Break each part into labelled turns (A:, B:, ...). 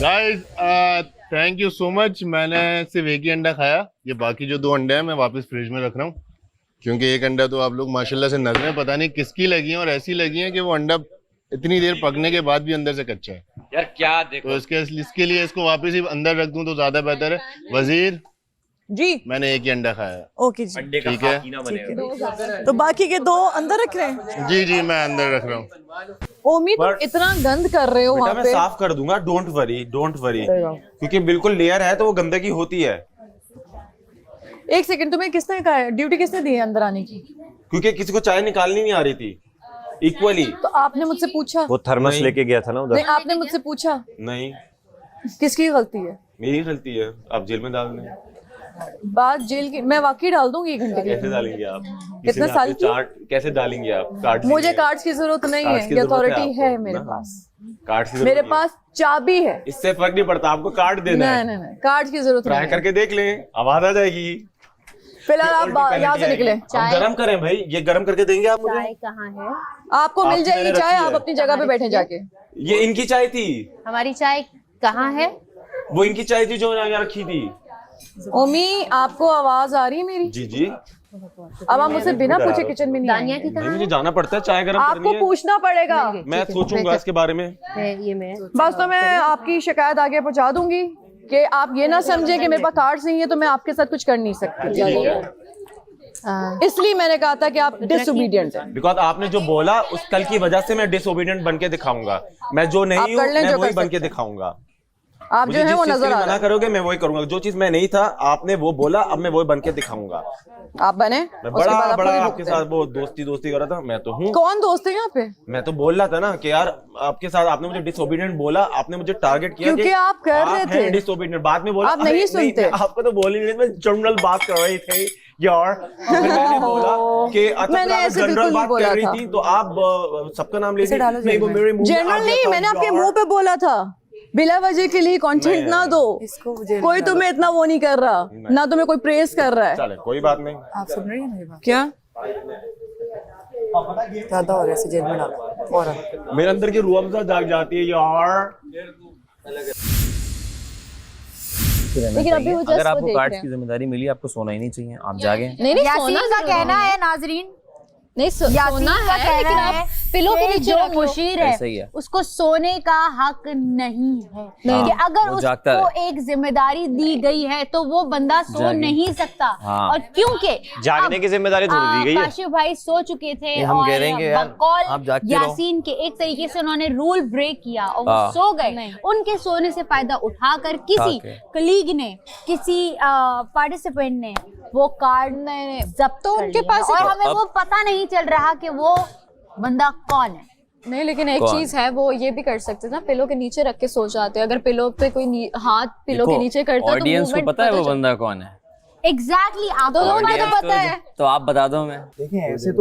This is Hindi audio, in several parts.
A: Guys thank you so much. मैंने सिर्फ एक ही अंडा खाया। ये बाकी जो 2 अंडे हैं मैं वापस फ्रिज में रख रहा हूँ, क्योंकि एक अंडा तो आप लोग माशाल्लाह से नजरें पता नहीं किसकी लगी हैं और ऐसी लगी हैं कि वो अंडा इतनी देर पकने के बाद भी अंदर से कच्चा है।
B: यार क्या देखो,
A: तो इसके लिए इसको वापस ही अंदर रख दूं तो ज्यादा बेहतर है। वजीर
C: जी
A: मैंने एक ही अंडा खाया है।
C: ओके जी।
B: अंडे का
A: ठीक है।
B: खाकीना बनेगा।
C: तो बाकी के 2 अंदर रख रहे हैं।
A: जी जी मैं अंदर रख रहा हूँ।
C: ओमी तुम इतना गंद कर रहे हो
D: बेटा
C: वहाँ
D: मैं
C: पे।
D: साफ कर दूंगा, डोंट वरी क्योंकि बिल्कुल लेयर है तो वो गंदगी होती है।
C: एक सेकंड, तुम्हें किसने कहा है, ड्यूटी किसने दी है अंदर आने की?
D: क्योंकि किसी को चाय निकालनी नहीं आ रही थी इक्वली।
C: तो आपने मुझसे पूछा?
E: वो थर्मस
D: नहीं।
E: लेके गया था ना उधर।
C: नहीं, आपने मुझसे पूछा?
D: नहीं,
C: किसकी गलती है?
D: मेरी गलती है, आप जेल में डाल दें।
C: बात जेल की, मैं वाकई डाल दूंगी 1 घंटे के
D: कैसे
C: लिए।
D: डालेंगे आप?
C: कितने साल की?
D: कैसे डालेंगे आप? कार्ड
C: मुझे कार्ड्स की जरूरत नहीं
D: कार्ड्स
C: है,
D: की
C: ये
D: जरूरत है
C: अथॉरिटी
D: आपको,
C: है मेरे
D: ना?
C: पास।
D: कार्ड की जरूरत
C: मेरे
D: नहीं है।
C: पास चाबी है।
D: इससे फर्क नहीं पड़ता, आपको कार्ड देना
C: नहीं
D: है।
C: नहीं नहीं, कार्ड्स की जरूरत
D: ट्राई
C: नहीं है।
D: करके देख लें, आवाज आ जाएगी।
C: फिलहाल आप यहाँ से निकले।
D: आप गरम करें भाई, ये गरम करके देंगे आप मुझे?
F: चाय कहाँ है?
C: आपको मिल
D: आपकी
C: जाएगी
D: मैंने
C: चाय,
D: रखी
C: आप
D: है।
C: अपनी जगह पे बैठे जाके।
D: ये इनकी चाय थी,
F: हमारी चाय कहाँ है?
D: वो इनकी चाय थी जो यहाँ रखी थी।
C: ओमी आपको आवाज आ रही है मेरी?
D: जी जी।
C: अब आप मुझसे बिना पूछे किचन में नहीं
F: दानिया
C: आएंगे।
F: की
D: नहीं
F: कहाँ
D: मुझे जाना पड़ता है, चाय गरम करनी
C: आपको
D: है।
C: पूछना पड़ेगा।
D: मैं सोचूंगा इसके बारे में।
F: ये मैं
C: बस तो मैं आपकी शिकायत आगे पहुंचा दूंगी कि आप ये ना समझे कि मेरे पास कार्ड्स नहीं है तो मैं आपके साथ कुछ कर नहीं सकती। इसलिए मैंने कहा था कि आप डिसोबीडियंट हैं।
D: बिकॉज आपने जो बोला उस कल की वजह से मैं डिसोबीडियंट बन के दिखाऊंगा। मैं जो
C: आप
D: नहीं हूँ
C: कर लें
D: मैं
C: जो
D: वही
C: कर
D: बन के
C: सकते हैं।
D: दिखाऊंगा।
C: आप
D: मुझे
C: जो है
D: जिस
C: वो
D: चीज के
C: नजर
D: लिए
C: आ
D: मना
C: रहा है।
D: करोगे मैं वही करूंगा। जो चीज मैं नहीं था आपने वो बोला, अब मैं वही बन के दिखाऊंगा।
C: आप बने,
D: मैं
C: उसके बाद
D: बड़ा
C: आपको
D: बड़ा
C: भी
D: आपके
C: भुगते
D: साथ
C: हैं।
D: वो दोस्ती कर रहा था, मैं तो हूँ।
C: कौन दोस्त है यहाँ पे?
D: मैं तो बोल रहा था ना कि यार आपके साथ आपने मुझे डिसोबीडियंट बोला, आपने मुझे टारगेट किया
C: क्योंकि आप कर रहे थे।
D: डिसोबीडियंट। बाद में बोला
C: आप नहीं
D: अरे
C: सुनते।
D: मैं आपको तो बोल ही नहीं, मैं जनरल बात कर रही थी यार। फिर मैंने बोला कि अच्छा
C: मैंने
D: आप
C: ऐसे
D: जनरल
C: बिल्कुल नहीं
D: बात
C: बोला
D: कर रही
C: था।
D: थी तो आप सबका नाम ले नहीं, वो मेरे मुंह में आ
C: जनरल
D: गया
C: नहीं,
D: था
C: मैंने आपके
D: यार।
C: मुंह पे बोला था। बिला वजह के लिए कंटेंट ना दो। कोई तुम्हें इतना वो नहीं कर रहा, ना तुम्हें कोई प्रेस कर रहा है।
D: चले कोई बात नहीं।
G: आप सुन रही हैं मेरी बात?
C: क्या
G: ज्यादा हो रहा है, जेल में डालो। और
D: मेरे अंदर की रूह अफ़ज़ा जाग जाती है यार।
F: लेकिन अभी वो
E: अगर
F: जस्ट वो
E: आपको
F: देख
E: कार्ड्स
F: रहे
E: की
F: हैं।
E: जिम्मेदारी मिली, आपको सोना ही नहीं चाहिए, आप जागे।
F: नहीं नहीं,
H: यासीन
F: सोना
H: का
F: जरूरी
H: कहना
F: है।
H: है नाजरीन,
F: नहीं
H: यासीन
F: सोना
H: का
F: है, लेकिन
H: कहना
F: आप
H: है
F: पिलो के
H: कि
F: नीचे
H: जो
F: रख लो।
H: मुशीर
E: ऐसा ही
H: है
E: है।
H: उसको सोने का हक नहीं है।
E: नहीं,
H: कि अगर
E: वो जागता
H: उसको
E: है।
H: एक जिम्मेदारी दी गई है तो वो बंदा सो
E: जागे।
H: नहीं सकता।
E: हाँ।
H: और क्योंकि
E: जागने की जिम्मेदारी थोड़ी दी गई है।
H: काशिफ भाई सो चुके थे
E: हम
H: और
E: कह रहे हैं कि यार,
H: बकौल
E: आप जागते रहो।
H: यासीन के एक तरीके से उन्होंने रूल ब्रेक किया और वो
E: हाँ।
H: सो गए। उनके सोने से फायदा उठाकर किसी
E: उठा के।
H: कलीग ने, किसी पार्टिसिपेंट ने वो कार्ड ने जब्त
F: तो
H: कर
F: उनके
H: लिया।
F: पास
H: और
E: तो
H: हमें
E: अब-
H: वो पता नहीं चल रहा कि वो बंदा कौन है।
F: नहीं, लेकिन एक
E: कौन?
F: चीज है, वो ये भी कर सकते थे ना, पिलो के नीचे रख के सो जाते। अगर पिलो पे कोई हाथ पिलो के नीचे करता तो
E: ऑडियंस को
F: movement
E: पता है वो
F: चल-
E: बंदा कौन है।
H: एग्जैक्टली आप
F: दोनों को
E: Audience
F: तो पता है।
E: तो आप बता दो हमें।
I: देखिए ऐसे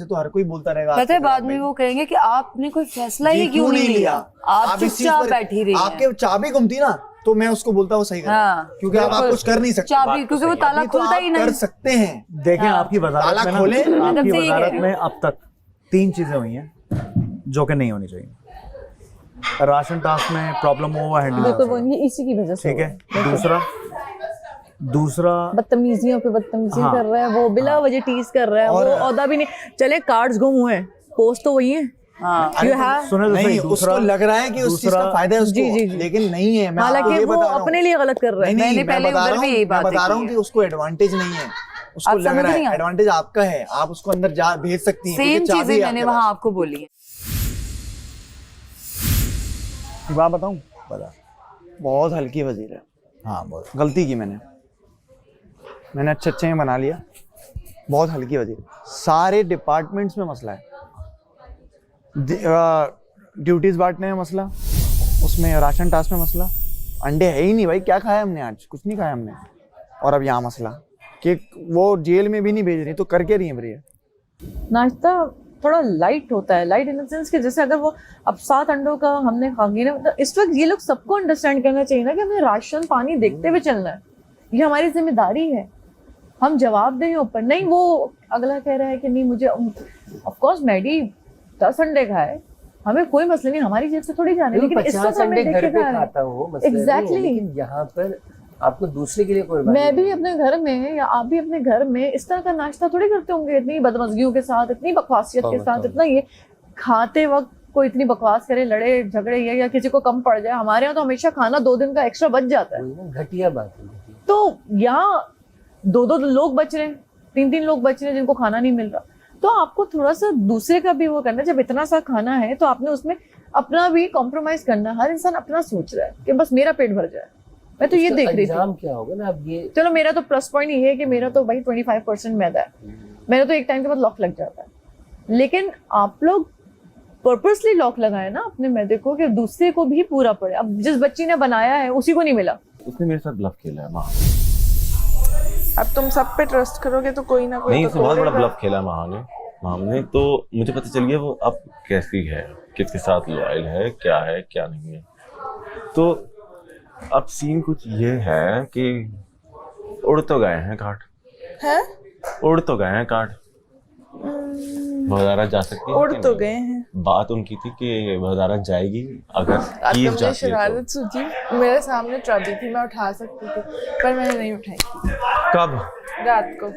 I: तो हर कोई बोलता रहेगा
G: पता है
I: आपके
G: बाद
I: खिलाफ
G: में
I: भाई।
G: वो कहेंगे कि आपने कोई फैसला
I: ये
G: ही क्यों नहीं लिया, आप
I: इस चीज
G: चुपचाप
I: पर-
G: बैठी रही हैं।
I: आपके चाबी घूमती ना तो मैं उसको बोलता हूँ सही कर,
G: हाँ,
I: क्योंकि आप
G: बिल्कुल।
I: कुछ कर नहीं सकते।
G: चाबी, क्योंकि वो ताला
I: अभी तो
G: खुलता
I: आप
G: ही नहीं।
I: कर सकते हैं।
J: देखें
G: हाँ।
J: आपकी वजारत
I: ताला
J: में ना,
I: खोले।
J: आपकी
G: मतलब सही
J: वजारत
G: है।
J: में अब तक 3 चीजें हुई हैं जो कि नहीं होनी चाहिए। राशन टास्क में प्रॉब्लम हुआ हैंडल,
C: बिल्कुल वो ये इसी की वजह से
J: ठीक है। दूसरा
C: बदतमीजियों पे बदतमीजी
J: हाँ।
C: कर रहा है वो, बिला वजह टीज कर रहा है वो। औदा भी नहीं चले, कार्ड्स गुम हुए, पोस्ट तो वही है।
G: हाँ।
I: अरे
C: You
I: तो
C: have-
J: सुने तो
I: नहीं,
J: सही।
I: उसको लग रहा है कि उस चीज का
J: दूसरा-
I: फायदा है उसको,
C: जी, जी, जी।
I: लेकिन नहीं है। मैं आपको
C: हालांकि
I: ये
C: वो
I: बता रहा हूँ।
C: अपने लिए गलत कर रहा है।
I: नहीं,
G: मैंने
I: मैं
G: पहले
I: बता
G: उधर
I: रहा
G: भी
I: हूँ,
G: यही
I: मैं
G: बात
I: बता रहा
G: की
I: हूँ
G: है।
I: कि उसको एडवांटेज नहीं है। उसको
G: आप
I: लग
G: समझ
I: रहा
G: नहीं
I: है
G: आ-
I: एडवांटेज आपका है, आप उसको अंदर जा भेज सकती हैं।
G: सेम
I: क्योंकि चाबी
G: चीजें
I: है
G: मैंने
I: आपके
G: वहाँ
I: पास।
G: आपको बोली है।
I: बात बताऊं? बता। बहुत हल्की वजीर है।
J: हाँ बोल।
I: गलती की मैंने अच्छे में बना लिया। बहुत हल्की वजीर, सारे डिपार्टमेंट्स में मसला है। ड्यूटीज बांटने में मसला, उसमें राशन टास्क में मसला। अंडे है ही नहीं भाई, क्या खाया हमने आज? कुछ नहीं खाया हमने। और अब यहाँ मसला कि वो जेल में भी नहीं भेज रही, तो कर क्या रही है भैया?
C: नाश्ता थोड़ा लाइट होता है, लाइट इन द सेंस कि जैसे अगर वो अब 7 अंडों का हमने खा गया ना, तो इस वक्त ये लोग सबको अंडरस्टैंड करना चाहिए ना कि हमें राशन पानी देखते हुए चलना है। ये हमारी जिम्मेदारी है, हम जवाब दें ऊपर नहीं। वो अगला कह रहा है कि नहीं मुझे, ऑफ कोर्स मैडी 10 अंडे खाए, हमें कोई मसला नहीं, हमारी जेब से थोड़ी जाने, लेकिन इस वक्त हमें देख के खाता
B: हूँ
C: एग्जैक्टली।
B: यहाँ पर आपको दूसरे के लिए कोई
C: मैं भी अपने घर में या आप भी अपने घर में इस तरह का नाश्ता थोड़ी करते होंगे, इतनी बदमजगियों के साथ, इतनी बकवासियत के साथ, इतना ये खाते वक्त कोई इतनी बकवास करे, लड़े झगड़े या किसी को कम पड़ जाए। हमारे यहाँ तो हमेशा खाना 2 दिन का एक्स्ट्रा बच जाता है।
B: घटिया बात है।
C: तो यहाँ 2 लोग बच रहे हैं, 3 लोग बच रहे हैं जिनको खाना नहीं मिल रहा। तो आपको थोड़ा सा दूसरे का भी वो करना, जब इतना सा खाना है तो आपने उसमें अपना भी कॉम्प्रोमाइज करना। हर इंसान अपना सोच रहा है कि बस मेरा पेट भर जाए। मैं तो ये देख रही थी
B: क्या होगा ना अब ये,
C: चलो मेरा तो प्लस पॉइंट ये है कि मेरा तो भाई 25% मैदा है, मेरा तो एक टाइम के बाद लॉक लग जाता है। लेकिन आप लोग पर्पसली लॉक लगाए ना अपने मैदे को कि दूसरे को भी पूरा पड़े। अब जिस बच्ची ने बनाया है उसी को नहीं मिला।
E: उसने मेरे साथ ब्लफ खेला है माँ।
K: अब तुम सब पे ट्रस्ट करोगे तो कोई ना कोई
E: नहीं,
K: तो
E: उसने बहुत बड़ा
K: तोड़ेगा।
E: ब्लफ खेला माँ ने। तो मुझे पता चल गया वो अब कैसी है, किसके साथ लॉयल है, क्या नहीं है। तो अब सीन कुछ ये है कि उड़ तो गए हैं काट, वजारा जा सकती है,
K: उड़ तो गए हैं।
E: बात उनकी थी कि वजारा जाएगी अगर
K: अब
E: कीव
K: मुझे
E: जाती है
K: शरारत सूझी, मेरे सामने ट्रॉली थी, मैं उठा सकती थी पर मैंने नहीं उठाई।
E: तो। कब?
K: रात को।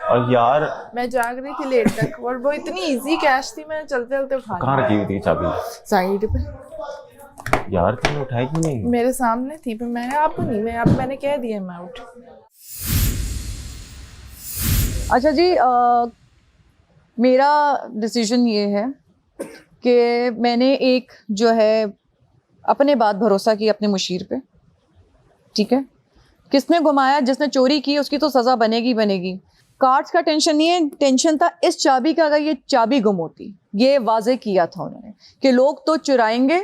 E: और यार
K: मैं जाग रही थी लेट तक और वो इतनी इजी कैश थी, मैंने चलते चलते उठा
E: कहाँ रखी हुई थी चाबी?
K: साइड पे
E: यार तुमने उठाई क्यों नहीं?
K: मेरे सामने थी पर मैंने आपको नहीं, मैंने कह दिया मैं उठ।
C: अच्छा जी, मेरा डिसीजन ये है कि मैंने एक जो है अपने बात भरोसा की अपने मुशीर पे, ठीक है। किसने घुमाया, जिसने चोरी की उसकी तो सज़ा बनेगी। कार्ड्स का टेंशन नहीं है, टेंशन था इस चाबी का। अगर ये चाबी गुम होती, ये वाजे किया था उन्होंने कि लोग तो चुराएंगे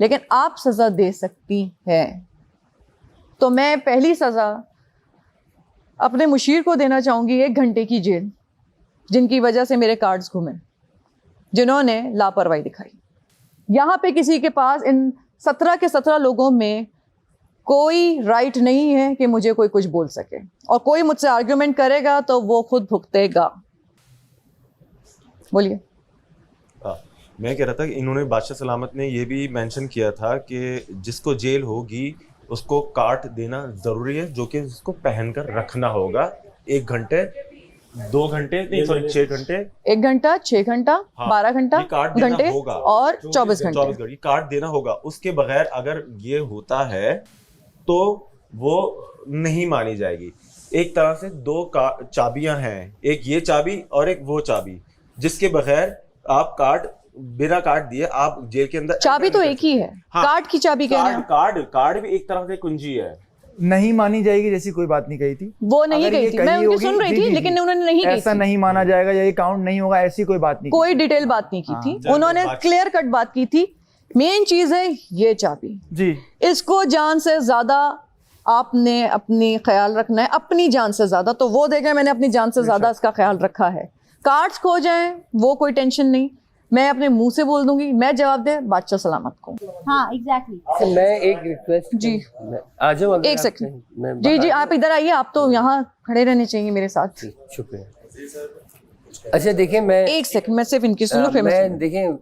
C: लेकिन आप सज़ा दे सकती है। तो मैं पहली सज़ा अपने मुशीर को देना चाहूँगी 1 घंटे की जेल, जिनकी वजह से मेरे कार्ड्स घूमे, जिन्होंने लापरवाही दिखाई। यहाँ पे किसी के पास इन 17 के 17 लोगों में कोई राइट नहीं है कि मुझे कोई कुछ बोल सके, और कोई मुझसे आर्ग्यूमेंट करेगा तो वो खुद भुगतेगा। बोलिए।
L: मैं कह रहा था कि इन्होंने बादशाह सलामत ने ये भी मेंशन किया था कि जिसको जेल होगी उसको कार्ड देना ज़रूरी है, जो कि उसको पहनकर रखना होगा 1 घंटे 2 घंटे नहीं सॉरी 6 घंटे
C: 1 घंटा 6 घंटा 12 घंटा
L: ये कार्ड देना
C: घंटे
L: होगा
C: और 24 घंटे
L: 24 घंटे कार्ड देना होगा। उसके बगैर अगर ये होता है तो वो नहीं मानी जाएगी। एक तरह से 2 चाबियां हैं, एक ये चाबी और एक वो चाबी, जिसके बगैर आप कार्ड बिना कार्ड दिए आप जेल के अंदर
C: चाबी तो एक ही है। हाँ, कार्ड की चाबी क्या है?
L: कार्ड भी एक तरह से कुंजी है।
I: नहीं मानी जाएगी जैसी कोई बात नहीं कही थी,
C: वो नहीं कही थी, मैं उनकी सुन रही थी लेकिन उन्होंने नहीं कही
I: ऐसा नहीं माना जाएगा या ये काउंट नहीं होगा, ऐसी कोई बात नहीं,
C: कोई डिटेल बात नहीं की थी। उन्होंने क्लियर कट बात की थी। मेन चीज है ये चाबी
I: जी,
C: इसको जान से ज्यादा आपने अपनी ख्याल रखना है, अपनी जान से ज्यादा। तो वो देखें, मैंने अपनी जान से ज्यादा इसका ख्याल रखा है। कार्ड्स खो जाएं वो कोई टेंशन नहीं, मैं अपने मुंह से बोल दूंगी, मैं जवाब दे बादशाह सलामत को।
H: हाँ एग्जैक्टली।
B: मैं एक रिक्वेस्ट
C: जी
B: आ जाओ,
C: 1 सेकंड जी आप इधर आइए, आप तो यहाँ खड़े रहने चाहिए मेरे साथ।
B: शुक्रिया। अच्छा देखिए, मैं
C: 1 सेकंड मैं सिर्फ इनकी सुनो फिर
B: मैं देखें,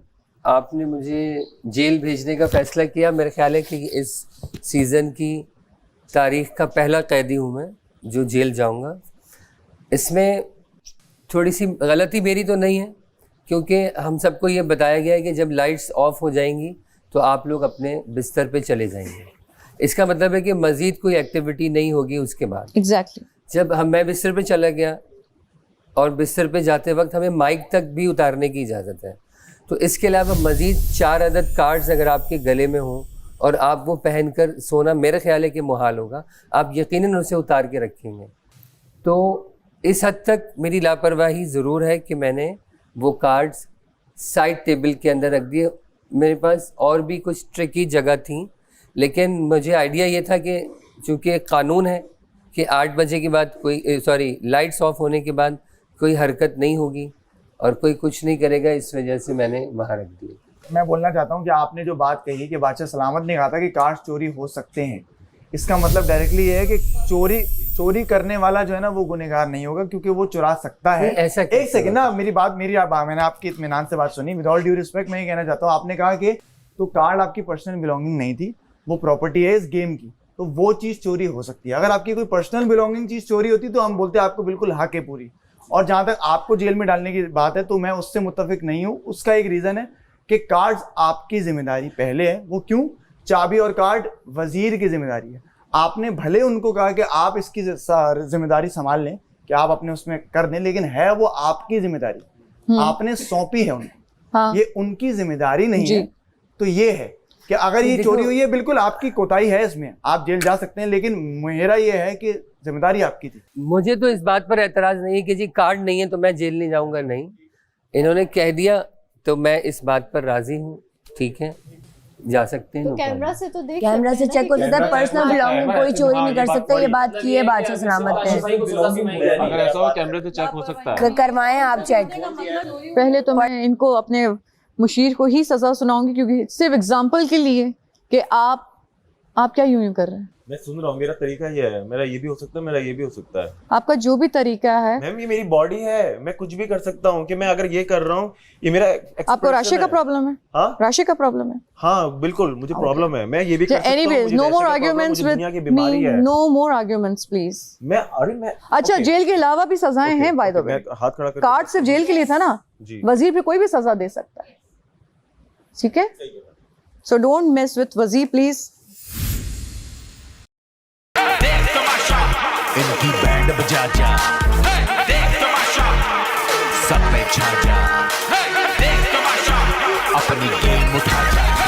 B: आपने मुझे जेल भेजने का फैसला किया। मेरे ख्याल है कि इस सीज़न की तारीख का पहला कैदी हूँ मैं जो जेल जाऊँगा। इसमें थोड़ी सी गलती मेरी तो नहीं है, क्योंकि हम सबको ये बताया गया है कि जब लाइट्स ऑफ हो जाएंगी तो आप लोग अपने बिस्तर पे चले जाएंगे। इसका मतलब है कि मज़ीद कोई एक्टिविटी नहीं होगी उसके बाद।
C: एग्जैक्टली।
B: जब मैं बिस्तर पे चला गया और बिस्तर पे जाते वक्त हमें माइक तक भी उतारने की इजाज़त है। तो इसके अलावा मज़ीद 4 अदद कार्ड्स अगर आपके गले में हों और आप वो पहनकर सोना, मेरे ख्याल है कि मुहाल होगा। आप यकीनन उसे उतार के रखेंगे। तो इस हद तक मेरी लापरवाही ज़रूर है कि मैंने वो कार्ड्स साइड टेबल के अंदर रख दिए। मेरे पास और भी कुछ ट्रिकी जगह थी, लेकिन मुझे आइडिया ये था कि चूँकि कानून है कि 8 बजे के बाद लाइट्स ऑफ होने के बाद कोई हरकत नहीं होगी और कोई कुछ नहीं करेगा, इस वजह से मैंने वहाँ रख दिया।
I: मैं बोलना चाहता हूँ कि आपने जो बात कही कि बादशाह सलामत ने कहा था कि कार्ड्स चोरी हो सकते हैं, इसका मतलब डायरेक्टली ये है कि चोरी करने वाला जो है ना वो गुनहगार नहीं होगा, क्योंकि वो चुरा सकता है।
B: ऐसा
I: एक सेकंड ना, मैंने आपकी इत्मीनान से बात सुनी। विद ऑल ड्यू रिस्पेक्ट मैं ये कहना चाहता हूँ, आपने कहा कि तो कार्ड आपकी पर्सनल बिलोंगिंग नहीं थी, वो प्रॉपर्टी है इस गेम की, तो वो चीज चोरी हो सकती है। अगर आपकी कोई पर्सनल बिलोंगिंग चीज चोरी होती तो हम बोलते आपको बिल्कुल हक है पूरी। और जहां तक आपको जेल में डालने की बात है तो मैं उससे मुत्तफिक नहीं हूँ। उसका एक रीजन है कि कार्ड्स आपकी जिम्मेदारी पहले है। वो क्यों? चाबी और कार्ड वजीर की जिम्मेदारी है। आपने भले उनको कहा कि आप इसकी जिम्मेदारी संभाल लें, कि आप अपने उसमें कर दें, लेकिन है वो आपकी जिम्मेदारी, आपने सौंपी है उनको।
C: हाँ।
I: ये उनकी जिम्मेदारी नहीं है। तो ये है कि अगर ये चोरी हुई है, बिल्कुल आपकी कोताही है, इसमें आप जेल जा सकते हैं, लेकिन मेरा ये है कि जिम्मेदारी आपकी थी।
B: मुझे तो इस बात पर एतराज नहीं है कि जी कार्ड नहीं है तो मैं जेल नहीं जाऊंगा, नहीं, इन्होंने कह दिया तो मैं इस बात पर राजी हूँ, ठीक है, जा सकते हैं।
F: तो कैमरा से तो देख
G: कैमरा से चेक हो सकता है, पर्सनल बिलोंगिंग कोई चोरी नहीं कर सकता, ये बात की है बादशाह सलामत है।
E: अगर ऐसा हो कैमरे से चेक हो सकता है।
G: करवाएं आप चेक।
C: पहले तो मैं इनको अपने मुशीर को ही सजा सुनाऊंगी, क्योंकि सिर्फ एग्जाम्पल के लिए कि आप क्या यूं कर रहे हैं।
L: मैं सुन रहा हूँ, मेरा तरीका ये है, मेरा ये भी हो सकता है, मेरा ये भी हो सकता है।
C: आपका जो भी तरीका है,
L: मैम ये मेरी बॉडी है, मैं कुछ भी कर सकता हूँ। कि मैं अगर ये कर रहा हूँ, ये मेरा
C: आपको राशि का प्रॉब्लम है?
L: हाँ,
C: राशि का प्रॉब्लम है।
L: हाँ बिल्कुल, मुझे प्रॉब्लम है, मैं ये भी कर सकता हूँ।
C: Anyways, no more arguments with me, no more arguments please.
L: मैं
C: अच्छा, जेल के अलावा भी सजाएं हैं बाय द वे।
L: हाथ खड़ा कर,
C: कार्ड सिर्फ जेल के लिए था ना, वजीर पे कोई भी सजा दे सकता है, ठीक है? सो डोंट मेस विद वजीर प्लीज।
M: इनकी बैंड बजा जा, देख तमाशा, सब पे छा जा, देख तमाशा, अपनी गेम उठा जा।